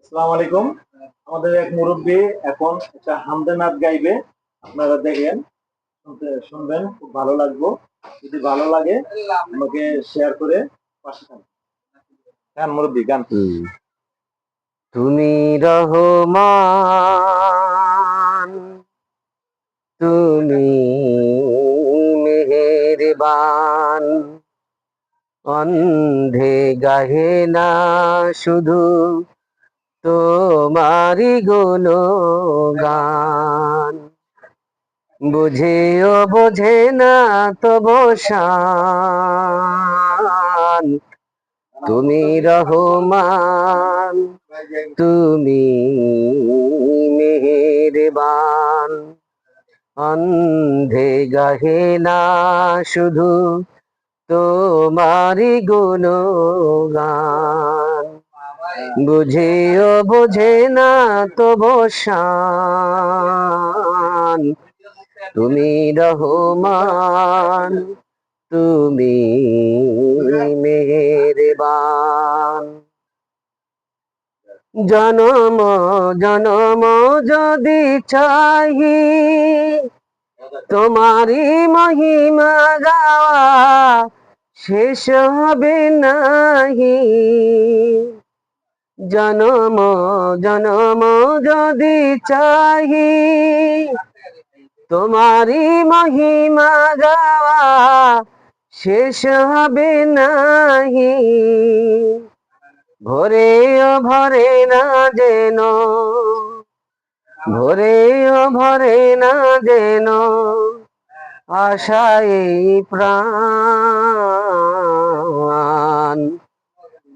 আসসালামু আলাইকুম। আমাদের এক মুরব্বী এখন একটা হামদে নাচ গাইবে, আপনারা দেখেন, শুনবেন, খুব ভালো লাগবে। যদি ভালো লাগে আমাকে শেয়ার করে পাশে থাকবেন। গান মুরব্বী গান। তুমি রহমান, তুমি মেহেরবান, অন্ধে গাহে না শুধু তোমারি গুণগান। বুঝেও বোঝে না তবু শান। তুমি রহমান, তুমি মেহেরবান, অন্ধে গাহে না শুধু তোমারি গুণগান। বুঝেও বোঝে না তবু শান। তুমি রহমান, তুমি মেহেরবান। জনম জনম যদি চাহি তোমারি মহিমা গাওয়া শেষ হবে নাহি। জনম জনম যদি চাহি তোমারি মহিমা গাওয়া শেষ হবে নাহি। ভরে ও ভরে না যেন, ভরে ও ভরে না যেন আশায় প্রাণ।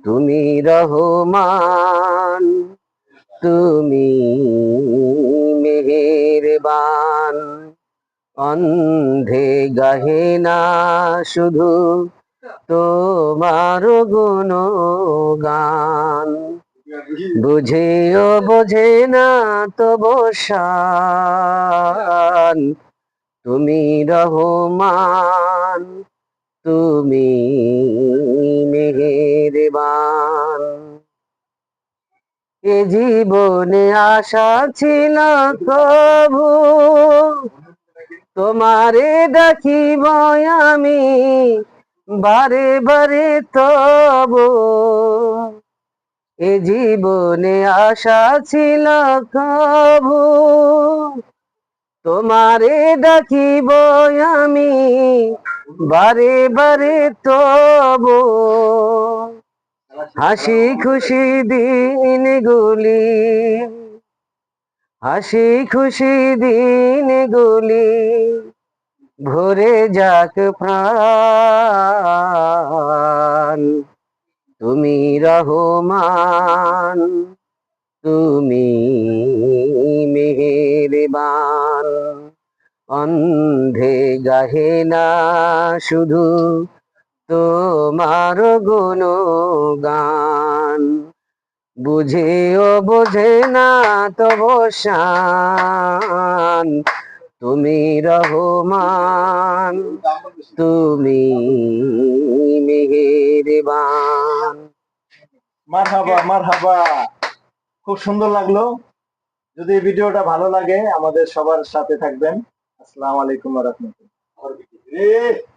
তুমি রহমান, তুমি মেহেরবান, অন্ধে গাহে না শুধু তোমার গুণগান। বুঝেও বোঝে না তবু শান। তুমি রহমান, তুমি মেহেরবান। এ জীবনে আশা ছিল প্রভু তোমারে ডাকিব আমি বারে বারে তবু। এ জীবনে আশা ছিল প্রভু তোমারে ডাকিব আমি বারে বারে তবু। হাসি খুশি দিনগুলি, হাসি খুশি দিনগুলি ভরে যাক প্রাণ। তুমি রহমান, তুমি মেহেরবান, অন্ধে গাহে না শুধু তোমার গুণগান। বুঝেও বোঝে না তবু শান। তুমি রহমান, তুমি মেহেরবান। মারহাবা মারহাবা, খুব সুন্দর লাগলো। যদি ভিডিওটা ভালো লাগে আমাদের সবার সাথে থাকবেন। আসসালামু আলাইকুম ওয়া রাহমাতুল্লাহ।